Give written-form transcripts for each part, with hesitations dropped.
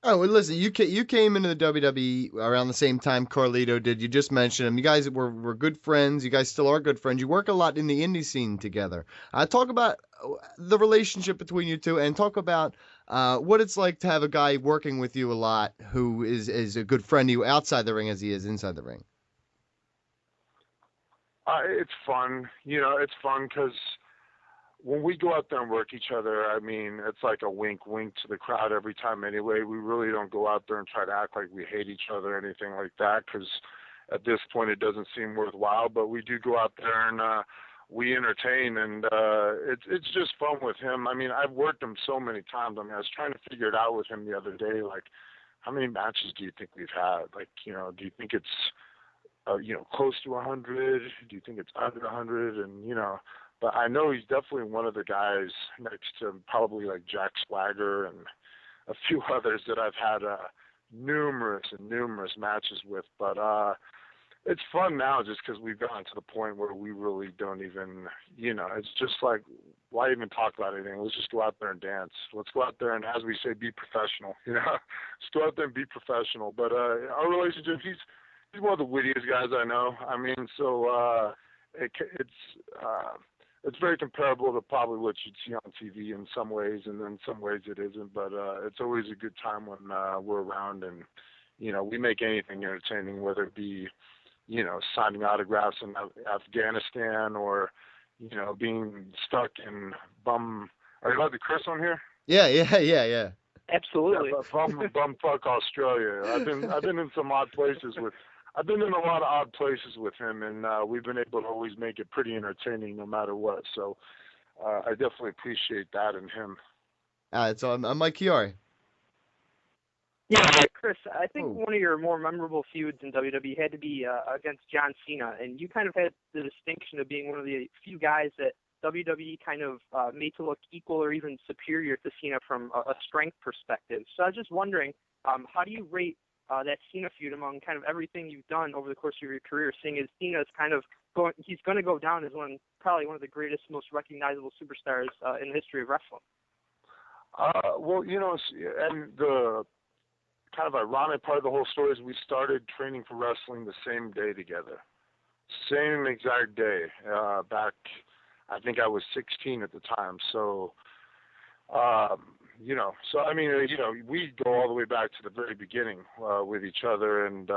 Oh, well, listen, you came into the WWE around the same time Carlito did. You just mentioned him. You guys were good friends. You guys still are good friends. You work a lot in the indie scene together. Talk about the relationship between you two, and talk about what it's like to have a guy working with you a lot who is a good friend to you outside the ring as he is inside the ring. It's fun. It's fun because when we go out there and work each other, I mean, it's like a wink, wink to the crowd every time anyway. We really don't go out there and try to act like we hate each other or anything like that because at this point it doesn't seem worthwhile. But we do go out there and we entertain, and it's just fun with him. I mean, I've worked him so many times. I mean, I was trying to figure it out with him the other day, like, how many matches do you think we've had? Like, do you think it's close to 100? Do you think it's under 100? And but I know he's definitely one of the guys next to probably like Jack Swagger and a few others that I've had numerous and numerous matches with. But it's fun now just because we've gotten to the point where we really don't even, it's just like, why even talk about anything? Let's just go out there and dance. Let's go out there and, as we say, be professional. Just go out there and be professional. But our relationship, he's one of the wittiest guys I know. I mean, so it's very comparable to probably what you'd see on TV in some ways, and then some ways it isn't. But it's always a good time when we're around, and we make anything entertaining, whether it be signing autographs in Afghanistan or being stuck in bum. Are you allowed to curse on here? Yeah, yeah, yeah, yeah. Absolutely. Yeah, bumfuck Australia. I've been in some odd places with. I've been in a lot of odd places with him, and we've been able to always make it pretty entertaining no matter what. So I definitely appreciate that in him. So I'm Mike Chiari. Yeah, Chris, I think Oh, one of your more memorable feuds in WWE had to be against John Cena, and you kind of had the distinction of being one of the few guys that WWE kind of made to look equal or even superior to Cena from a strength perspective. So I was just wondering, how do you rate that Cena feud among kind of everything you've done over the course of your career, seeing as Cena is kind of he's going to go down as probably one of the greatest, most recognizable superstars in the history of wrestling? Well, and the kind of ironic part of the whole story is we started training for wrestling the same day together. Same exact day. Back, I think I was 16 at the time. So, so I mean, we go all the way back to the very beginning with each other. And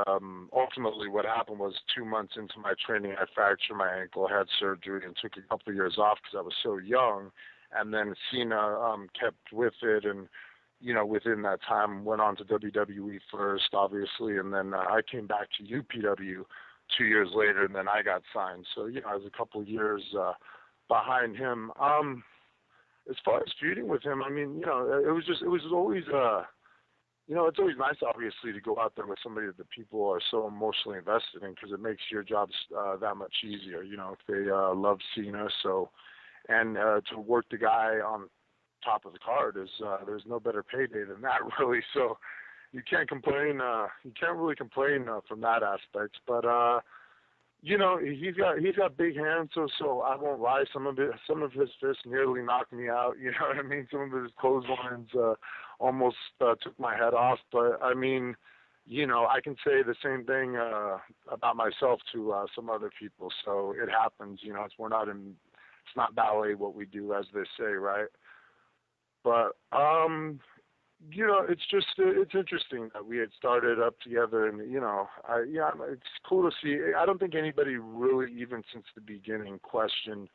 ultimately what happened was 2 months into my training, I fractured my ankle, had surgery, and took a couple of years off because I was so young. And then Cena kept with it, and within that time went on to WWE first, obviously, and then I came back to UPW 2 years later, and then I got signed. So I was a couple of years behind him. As far as feuding with him, I mean, it was always it's always nice, obviously, to go out there with somebody that the people are so emotionally invested in because it makes your jobs that much easier. If they love Cena, so. And to work the guy on top of the card is there's no better payday than that, really. So you can't complain. You can't really complain from that aspect. But he's got big hands, so I won't lie. Some of his fists nearly knocked me out. You know what I mean? Some of his clotheslines almost took my head off. But I mean, I can say the same thing about myself to some other people. So it happens. It's not ballet what we do, as they say, right? But it's interesting that we had started up together, and it's cool to see. I don't think anybody really, even since the beginning, questioned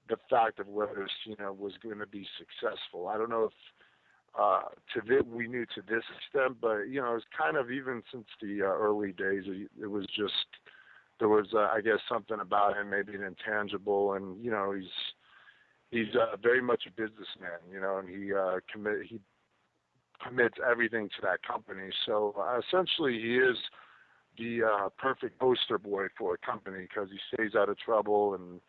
the fact of whether Cena was going to be successful. I don't know if we knew to this extent, but it's kind of even since the early days. It was just there was, I guess, something about him, maybe an intangible, and he's very much a businessman, and he commits everything to that company. So essentially, he is the perfect poster boy for a company because he stays out of trouble and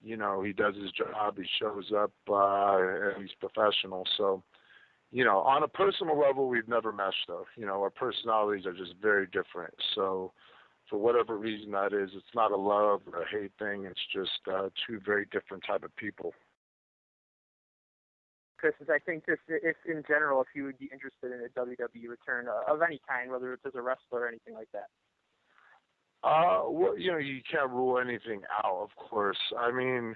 he does his job, he shows up, and he's professional. So on a personal level, we've never meshed though. Our personalities are just very different. So for whatever reason that is, it's not a love or a hate thing. It's just two very different type of people. Chris, is I think just if in general, if you would be interested in a WWE return of any kind, whether it's as a wrestler or anything like that. Well, you can't rule anything out, of course. I mean,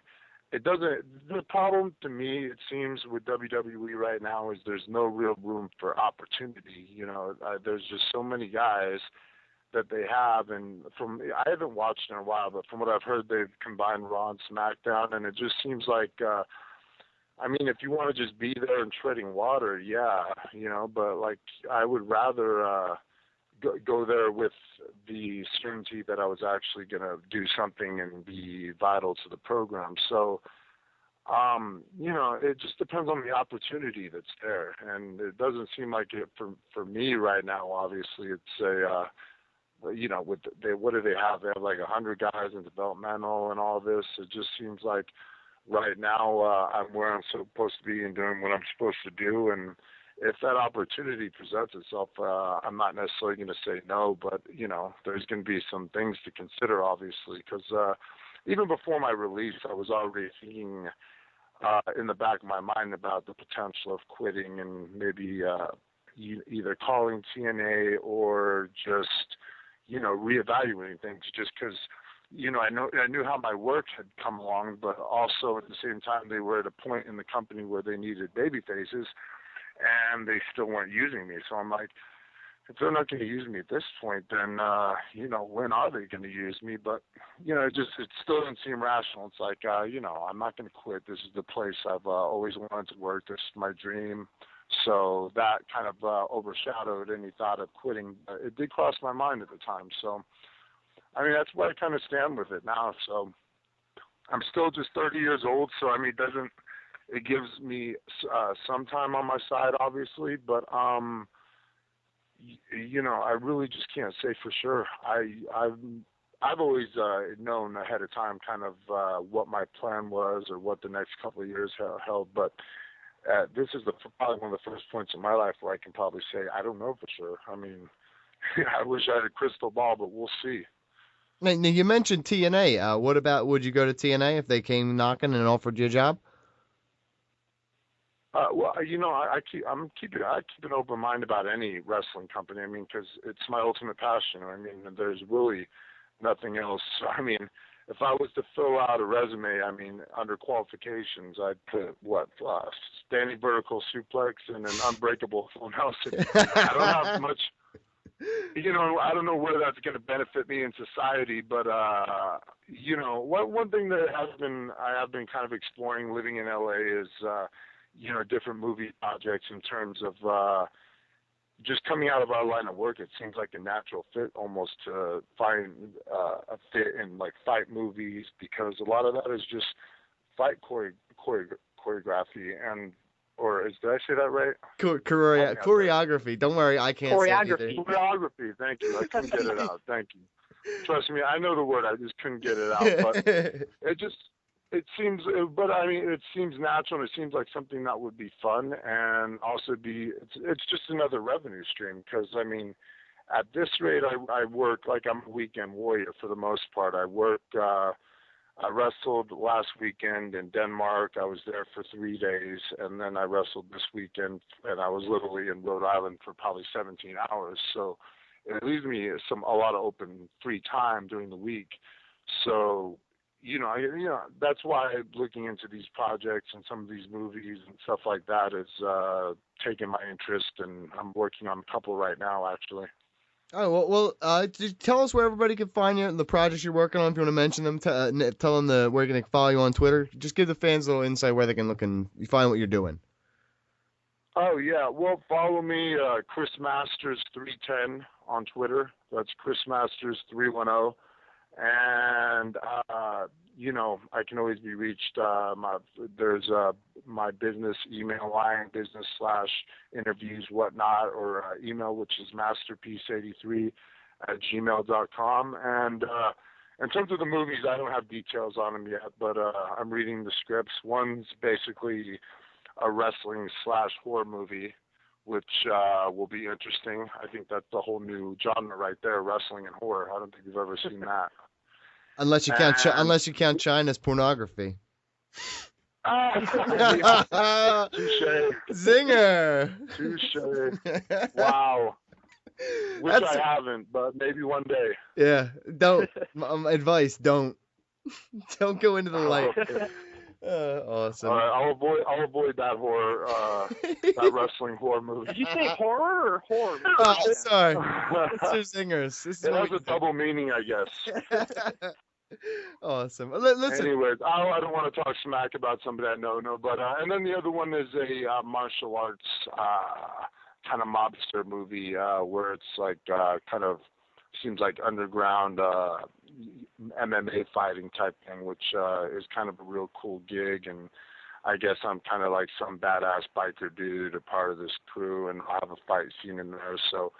it doesn't. The problem to me, it seems, with WWE right now is there's no real room for opportunity. There's just so many guys that they have, and I haven't watched in a while, but from what I've heard, they've combined Raw and SmackDown, and it just seems like. I mean, if you want to just be there and treading water, yeah, but like I would rather go there with the certainty that I was actually going to do something and be vital to the program. So, it just depends on the opportunity that's there, and it doesn't seem like it for me right now. Obviously, it's what do they have? They have like 100 guys in developmental and all this. It just seems like. Right now, I'm where I'm supposed to be and doing what I'm supposed to do. And if that opportunity presents itself, I'm not necessarily going to say no, but, there's going to be some things to consider, obviously, because even before my release, I was already thinking in the back of my mind about the potential of quitting and maybe either calling TNA or just, reevaluating things just because I knew how my work had come along, but also at the same time they were at a point in the company where they needed baby faces, and they still weren't using me. So I'm like, if they're not going to use me at this point, then when are they going to use me? But it still doesn't seem rational. It's like I'm not going to quit. This is the place I've always wanted to work. This is my dream. So that kind of overshadowed any thought of quitting. It did cross my mind at the time. So. I mean, that's where I kind of stand with it now. So I'm still just 30 years old. So, I mean, it gives me some time on my side, obviously. But, I really just can't say for sure. I've always known ahead of time kind of what my plan was or what the next couple of years held. But this is probably one of the first points in my life where I can probably say, I don't know for sure. I mean, I wish I had a crystal ball, but we'll see. Now, you mentioned TNA. What about, would you go to TNA if they came knocking and offered you a job? Well, I keep an open mind about any wrestling company. I mean, because it's my ultimate passion. I mean, there's really nothing else. I mean, if I was to fill out a resume, I mean, under qualifications, I'd put standing vertical suplex and an unbreakable full Nelson. I don't have much. I don't know where that's going to benefit me in society, but one thing that I have been kind of exploring living in LA is different movie projects in terms of just coming out of our line of work. It seems like a natural fit almost to find a fit in like fight movies, because a lot of that is just fight choreography and. Did I say that right? Choreography. Don't worry, I can't say it either. Choreography. Thank you. I couldn't get it out. Thank you. Trust me, I know the word. I just couldn't get it out. But it seems natural, and it seems like something that would be fun, and also it's just another revenue stream. Because I mean, at this rate, I work like I'm a weekend warrior for the most part. I wrestled last weekend in Denmark. I was there for 3 days, and then I wrestled this weekend, and I was literally in Rhode Island for probably 17 hours. So it leaves me a lot of open free time during the week. So, that's why looking into these projects and some of these movies and stuff like that is taking my interest, and I'm working on a couple right now, actually. Oh, well, just tell us where everybody can find you and the projects you're working on. If you want to mention them, tell them where they can follow you on Twitter. Just give the fans a little insight where they can look and find what you're doing. Oh, yeah. Well, follow me, Chris Masters 310 on Twitter. That's Chris Masters 310. And, I can always be reached. There's my business email line, business/interviews, whatnot, or email, which is masterpiece83@gmail.com. And in terms of the movies, I don't have details on them yet, but I'm reading the scripts. One's basically a wrestling/horror movie, which will be interesting. I think that's the whole new genre right there, wrestling and horror. I don't think you've ever seen that. Unless you count China's pornography. Touche. Zinger. Touche. Wow. Wish That's, I haven't, but maybe one day. yeah, don't. Advice, don't. Don't go into the light. Okay. Awesome. All right, I'll avoid that horror, that wrestling horror movie. Did you say horror or horror? Oh, sorry. Mr. Zingers. This is It what has we a double meaning, I guess. Awesome. Listen. Anyways, I don't want to talk smack about somebody I know, but and then the other one is a martial arts kind of mobster movie where it's like kind of seems like underground MMA fighting type thing, which is kind of a real cool gig. And I guess I'm kind of like some badass biker dude, a part of this crew, and I'll have a fight scene in there. So,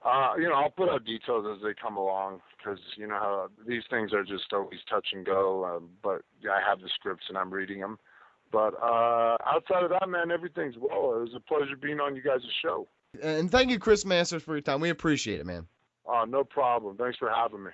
I'll put out details as they come along because, how these things are just always touch and go. But yeah, I have the scripts and I'm reading them. But outside of that, man, everything's well. It was a pleasure being on you guys' show. And thank you, Chris Masters, for your time. We appreciate it, man. No problem. Thanks for having me.